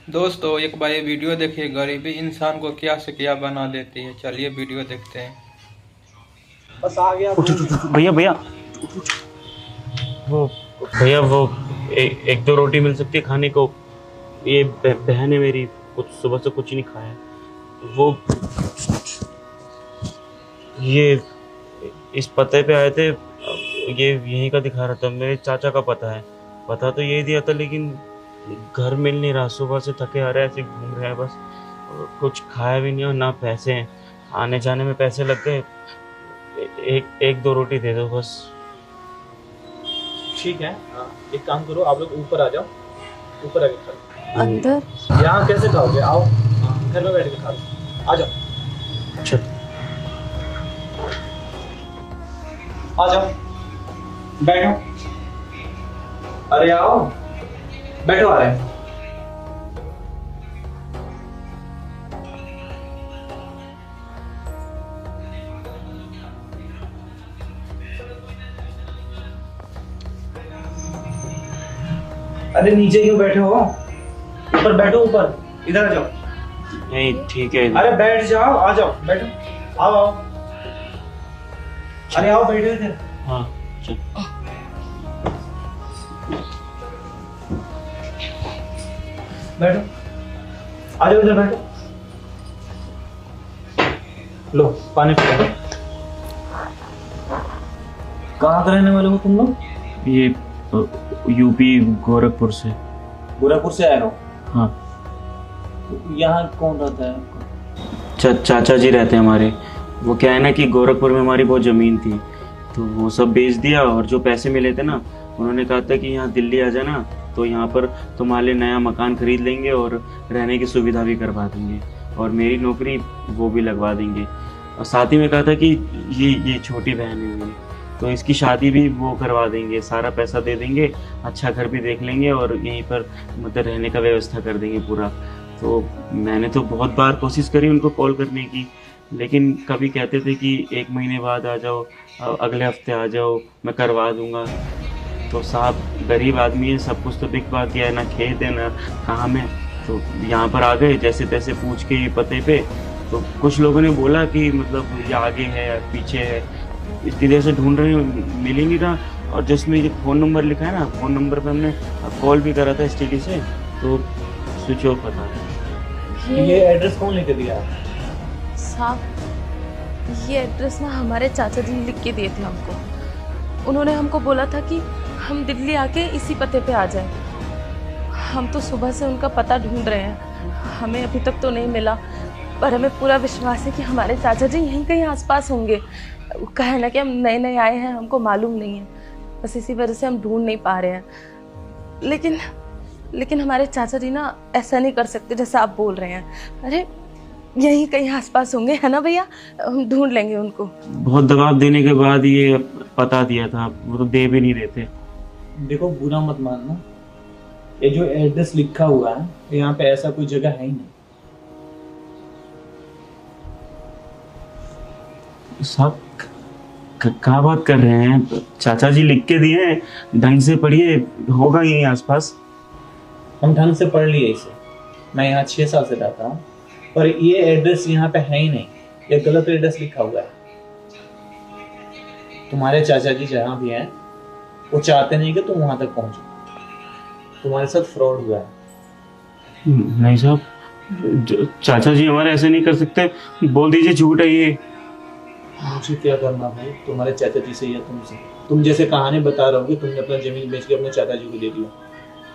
दोस्तों एक बार ये वीडियो देखिए, गरीबी इंसान को क्या से क्या बना देती है। चलिए वीडियो देखते हैं। बस आ गया। उठ उठ उठ, भैया भैया वो भैया वो एक दो रोटी मिल सकती है खाने को। ये बहन है मेरी, कुछ सुबह से कुछ नहीं खाया। वो ये इस पते पे आए थे, ये यहीं का दिखा रहा था। मेरे चाचा का पता है, पता तो यही दिया था, लेकिन घर मिल नहीं रहा। सुबह से थके आ रहे हैं, ऐसे घूम रहे हैं बस। कुछ खाया भी नहीं और ना पैसे हैं। आने जाने में पैसे लग गए। एक दो रोटी दे दो बस। ठीक है, एक काम करो, आप लोग ऊपर आ जाओ, ऊपर आके खा लो। अंदर यहाँ कैसे खाओगे? आओ घर में बैठ के खा लो, आ जाओ। अच्छा आ जाओ, बैठो। अरे आओ, बैठो। आ रहे हैं। अरे नीचे क्यों बैठे हो? ऊपर बैठो, ऊपर इधर आ जाओ। नहीं ठीक है। अरे बैठ जाओ, आ जाओ, बैठो। आओ आओ। अरे आओ, बैठो इधर। हाँ चल। बैठो, आ जाओ इधर बैठो। लो पानी पियो। कहाँ के रहने वाले हो तुम लोग? ये यूपी गोरखपुर से। गोरखपुर से आए हो? हाँ। तो यहाँ कौन रहता है आपका? चाचा जी रहते हैं हमारे। वो क्या है ना कि गोरखपुर में हमारी बहुत ज़मीन थी, तो वो सब बेच दिया, और जो पैसे मिले थे ना, उन्होंने कहा था कि यहाँ दिल्ली आ जाना, तो यहाँ पर तुम्हारे लिए नया मकान खरीद लेंगे और रहने की सुविधा भी करवा देंगे, और मेरी नौकरी वो भी लगवा देंगे। और साथ ही में कहा था कि ये छोटी बहन है मेरी, तो इसकी शादी भी वो करवा देंगे, सारा पैसा दे देंगे, अच्छा घर भी देख लेंगे, और यहीं पर मतलब रहने का व्यवस्था कर देंगे पूरा। तो मैंने तो बहुत बार कोशिश करी उनको कॉल करने की, लेकिन कभी कहते थे कि 1 महीने बाद आ जाओ, अगले हफ्ते आ जाओ, मैं करवा दूंगा। तो साहब गरीब आदमी है, सब कुछ तो बिकवा दिया है, ना खेत है ना काम है। तो यहाँ पर आ गए जैसे तैसे पूछ के ये पते पे। तो कुछ लोगों ने बोला कि मतलब ये आगे है या पीछे है, इतनी देर से ढूंढ रहे हैं, मिल ही नहीं रहा। और जिसमें ये फ़ोन नंबर लिखा है ना, फ़ोन नंबर पे हमने कॉल भी करा था STD से, तो स्विच ऑफ बता रहा है। ये एड्रेस कौन लेके दिया? साहब, ये एड्रेस ना हमारे चाचा जी ने लिख के दिए थे हमको। उन्होंने हमको बोला था कि हम दिल्ली आके इसी पते पे आ जाएं। हम तो सुबह से उनका पता ढूंढ रहे हैं, हमें अभी तक तो नहीं मिला, पर हमें पूरा विश्वास है कि हमारे चाचा जी यहीं कहीं आसपास होंगे। कहे ना कि हम नए नए आए हैं, हमको मालूम नहीं है, बस इसी वजह से हम ढूंढ नहीं पा रहे हैं। लेकिन हमारे चाचा जी ना ऐसा नहीं कर सकते जैसा आप बोल रहे हैं। अरे यहीं कहीं आसपास होंगे, है ना भैया? हम ढूंढ लेंगे उनको। बहुत दबाव देने के बाद ये पता दिया था, वो तो दे भी नहीं रहे थे। देखो बुरा मत मानना, ये जो एड्रेस लिखा हुआ है यहाँ पे ऐसा कोई जगह है ही नहीं। साहब क्या बात कर रहे हैं? चाचा जी लिख के दिए हैं, ढंग से पढ़िए, होगा यहीं आसपास। हम ढंग से पढ़ लिए इसे, मैं यहाँ 6 साल से रहता हूँ, पर ये एड्रेस यहाँ पे है ही नहीं, ये गलत एड्रेस लिखा हुआ है। तुम्हारे चाचा जी जहाँ भी हैं वो चाहते नहीं कि तुम वहां तक पहुंचो, तुम्हारे साथ फ्रॉड हुआ है। नहीं साहब, चाचा जी हमारे ऐसे नहीं कर सकते, बोल दीजिए झूठ है ये। मुझे क्या करना भाई, तुम्हारे चाचा जी से या तुमसे? तुम जैसे कहानी बता रहे हो कि तुमने अपना जमीन बेच के अपने चाचा जी को दे दिया।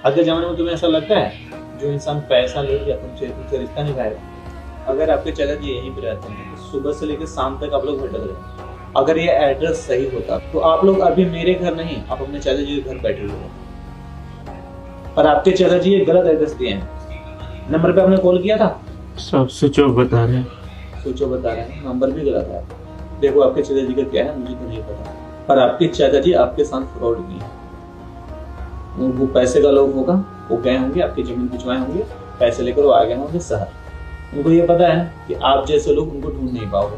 आज के जमाने में तुम्हें ऐसा लगता है जो इंसान पैसा ले लिया तुमसे रिश्ता निभाएगा? अगर आपके चाचा जी यहीं पे रहते हैं तो सुबह से लेकर शाम तक आप लोग भटक रहे हैं। अगर ये एड्रेस सही होता तो आप लोग अभी मेरे घर नहीं, आप अपने चाचा जी के घर बैठे हुए होते। पर आपके चाचा जी ये गलत एड्रेस दिए हैं। नंबर पे आपने कॉल किया था? सब स्विच ऑफ बता रहे हैं। सोचो बता रहे हैं, नंबर भी गलत है। देखो आपके चाचा जी का क्या है मुझे तो नहीं पता, पर आपके चाचा जी आपके साथ फ्रॉड किए। वो पैसे का लोग होगा, वो गए होंगे आपकी जमीन भिजवाए होंगे, पैसे लेकर वो आ गए होंगे शहर। उनको ये पता है कि आप जैसे लोग उनको ढूंढ नहीं पाओगे।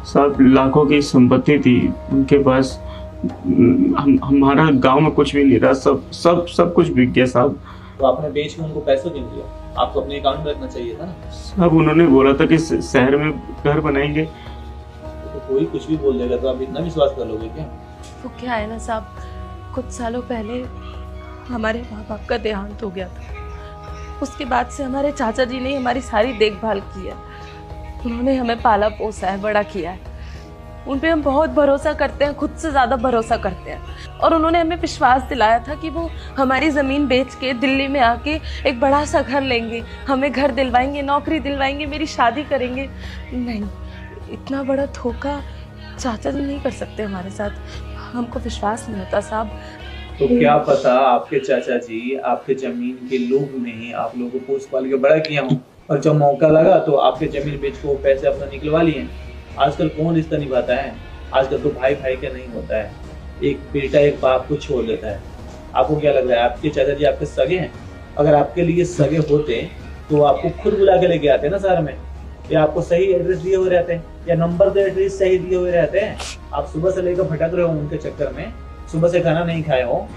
साहब लाखों की संपत्ति थी उनके पास, हमारा गांव में कुछ भी नहीं रहा, सब सब सब कुछ बिक गया साहब। तो आपने बेच के उनको पैसे क्यों दिया? आपको अपने अकाउंट में रखना चाहिए था ना। साहब उन्होंने बोला था कि शहर में घर बनाएंगे। तो कोई कुछ भी बोल देगा तो आप इतना विश्वास कर लोगे क्या? वो क्या है ना साहब, कुछ सालों पहले हमारे माँ बाप का देहांत हो गया था। उसके बाद से हमारे चाचा जी ने हमारी सारी देखभाल की है। उन्होंने हमें पाला पोसा है, बड़ा किया है। उन पे हम बहुत भरोसा करते हैं, खुद से ज़्यादा भरोसा करते हैं। और उन्होंने हमें विश्वास दिलाया था कि वो हमारी ज़मीन बेच के दिल्ली में आके एक बड़ा सा घर लेंगे, हमें घर दिलवाएंगे, नौकरी दिलवाएंगे, मेरी शादी करेंगे। नहीं, इतना बड़ा धोखा चाचा जी नहीं कर सकते हमारे साथ। हमको विश्वास नहीं होता साहब। तो क्या पता आपके चाचा जी आपके जमीन के लोभ में ही आप लोगों को पोस पाल के बड़ा किया हो, और जब मौका लगा तो आपके जमीन बेच को पैसे अपना निकलवा लिए। आजकल कौन रिश्ता निभाता है? आजकल तो भाई भाई का नहीं होता है, एक बेटा एक बाप को छोड़ देता है। आपको क्या लग रहा है आपके चाचा जी आपके सगे हैं? अगर आपके लिए सगे होते तो आपको खुद बुला के लेके आते ना शहर में, या आपको सही एड्रेस दिए हुए रहते हैं, या नंबर दे एड्रेस सही दिए हुए रहते हैं। आप सुबह से लेकर भटक रहे हो उनके चक्कर में, सुबह से खाना नहीं खाए हो,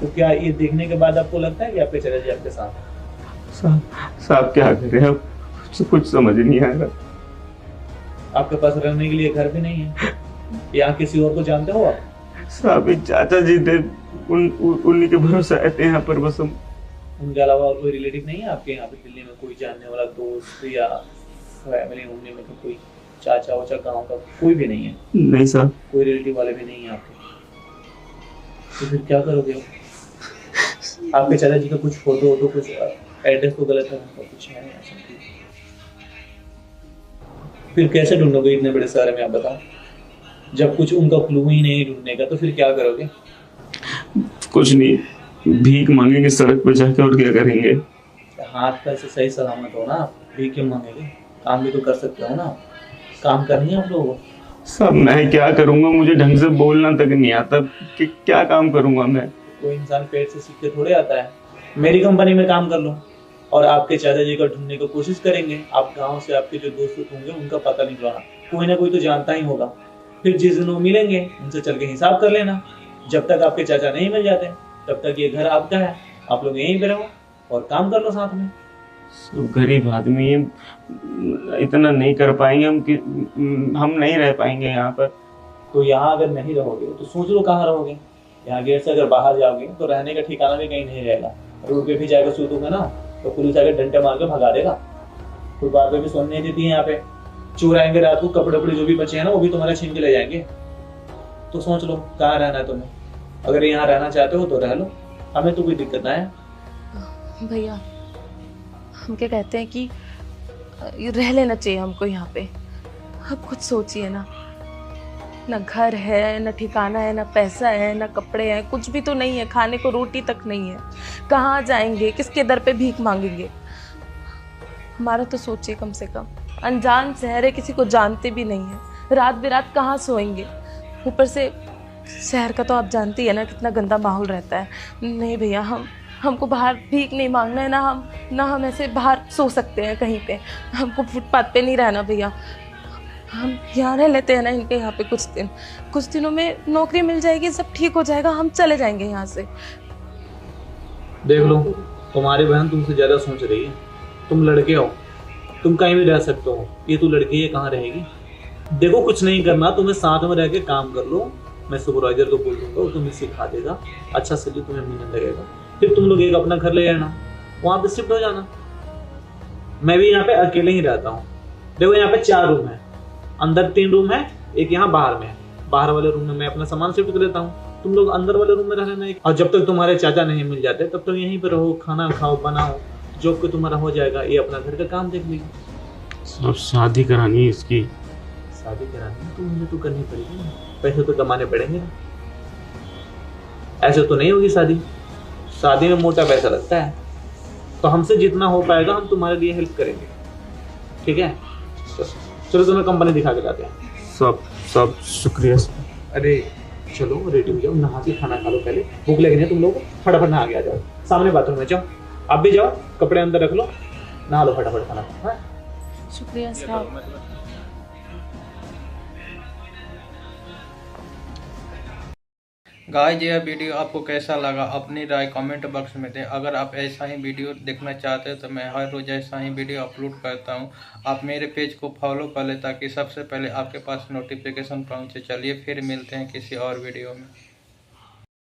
तो क्या ये देखने के बाद आपको लगता है कि आपके चाचा जी आपके साथ? साहब क्या करें अब, कुछ समझ नहीं आ रहा। आपके पास रहने के लिए घर भी नहीं है, यहाँ किसी और को जानते हो आप? साहब एक चाचा जी थे, उन्हीं के भरोसे आए थे यहाँ पर बस हम। उनके अलावा और कोई रिलेटिव नहीं है आपके यहाँ पे दिल्ली में? कोई जानने वाला दोस्त या फैमिली उनमें में कोई चाचा वाचा गाँव का कोई भी नहीं है? नहीं साहब, कोई रिलेटिव वाले भी नहीं है आपके? तो फिर क्या करोगे? आपके चाचा जी का कुछ फोटो हो तो कुछ एड्रेस तो गलत है उनका, कुछ है ऐसा? फिर कैसे ढूंढोगे इतने बड़े शहर में, आप बताओ? जब कुछ उनका क्लू ही नहीं ढूंढने का तो फिर क्या करोगे? कुछ नहीं, भीख मांगेंगे सड़क पे जाके, और क्या करेंगे? हाथ पैसे सही सलामत हो ना, भीख क्यों मांगेंगे? काम भी तो कर सकते हो ना, काम करनी है आप लोगों को। सब मैं क्या करूंगा, मुझे ढंग से बोलना तक नहीं आता कि क्या काम करूंगा मैं। कोई इंसान पेट से सीख के थोड़े आता है। मेरी कंपनी में काम कर लो और आपके चाचा जी का ढूंढने की कोशिश करेंगे। आप गांव से आपके जो दोस्त होंगे उनका पता निकलवाना, कोई ना कोई तो जानता ही होगा। फिर जिस दिन वो मिलेंगे उनसे चल के हिसाब कर लेना। जब तक आपके चाचा नहीं मिल जाते तब तक ये घर आपका है, आप लोग यहीं पे रहो और काम कर लो साथ में। गरीब आदमी इतना नहीं कर पाएंगे हम कि हम नहीं रह पाएंगे यहाँ पर। तो यहाँ अगर नहीं रहोगे तो सोच लो कहाँ रहोगे। यहाँ गेट से अगर बाहर जाओगे तो रहने का ठिकाना भी कहीं नहीं रहेगा। रोड पे भी जाकर सूतोगे ना तो पुलिस आके डंडे मार के भगा देगा। फुटपाथ पे भी सोने नहीं देती है यहाँ पे। चोर आएंगे रात को, कपड़े वपड़े जो भी बचे हैं ना वो भी तुम्हारे छीन के ले जाएंगे। तो सोच लो कहाँ रहना है तुम्हें। अगर यहाँ रहना चाहते हो तो रह लो, हमें तो कोई दिक्कत ना है। भैया हम क्या कहते हैं कि रह लेना चाहिए हमको यहाँ पे। अब कुछ सोचिए ना, ना घर है, ना ठिकाना है, ना पैसा है, ना कपड़े हैं, कुछ भी तो नहीं है। खाने को रोटी तक नहीं है। कहाँ जाएंगे, किसके दर पे भीख मांगेंगे? हमारा तो सोचिए कम से कम। अनजान शहर है, किसी को जानते भी नहीं है। रात बिरात कहाँ सोएंगे? ऊपर से शहर का तो आप जानती है ना कितना गंदा माहौल रहता है। नहीं भैया, हमको बाहर भीख नहीं मांगना है ना हम ऐसे बाहर सो सकते हैं कहीं पे। हमको फुटपाथ पे नहीं रहना भैया। हम यहाँ रह लेते हैं ना इनके यहाँ पे कुछ दिनों में नौकरी मिल जाएगी, सब ठीक हो जाएगा, हम चले जाएंगे यहाँ से। देख लो तुम्हारी बहन तुमसे ज्यादा सोच रही है। तुम लड़के हो, तुम कहीं भी रह सकते हो। ये तो लड़की है, कहाँ रहेगी? देखो कुछ नहीं करना, तुम्हें साथ में रह के काम कर लो। मैं सुपरवाइजर को बोल दूंगा, वो तुम्हें सिखा देगा, अच्छा सैलरी तुम्हें मिलने लगेगा। फिर तुम लोग एक अपना घर ले जाना, वहाँ पे शिफ्ट हो जाना। मैं भी यहाँ पे अकेले ही रहता हूँ। देखो यहाँ पे 4 रूम है, अंदर 3 रूम है, एक यहाँ बाहर में है। बाहर वाले रूम में मैं अपना सामान शिफ्ट कर लेता हूँ, तुम लोग अंदर वाले रूम में रह लेना। और जब तक तुम्हारे चाचा नहीं मिल जाते तब तक यहीं पे रहो, खाना खाओ, बनाओ, जॉब को तुम्हारा हो जाएगा, ये अपना घर का काम देख लीजिए। अब शादी करानी है इसकी। शादी करानी है तो मुझे तो करनी पड़ेगी ना, पैसे तो कमाने पड़ेंगे ना। ऐसे तो नहीं होगी शादी। शादी में मोटा पैसा लगता है, तो हमसे जितना हो पाएगा हम तुम्हारे लिए हेल्प करेंगे, ठीक है? चलो तुम्हें कंपनी दिखा के लाते हैं। सब शुक्रिया। अरे चलो रेडी हो जाओ, नहा के खाना खा लो। पहले भूख लगी है तुम लोग, फटाफट नहा के आ जाओ। सामने बाथरूम में जाओ, आप भी जाओ, कपड़े अंदर रख लो, नहा लो फटाफट खाना खा। शुक्रिया साहब। गाइस यह वीडियो आपको कैसा लगा अपनी राय कमेंट बॉक्स में दें। अगर आप ऐसा ही वीडियो देखना चाहते हैं तो मैं हर रोज़ ऐसा ही वीडियो अपलोड करता हूं। आप मेरे पेज को फॉलो कर लें ताकि सबसे पहले आपके पास नोटिफिकेशन पहुंचे। चलिए फिर मिलते हैं किसी और वीडियो में।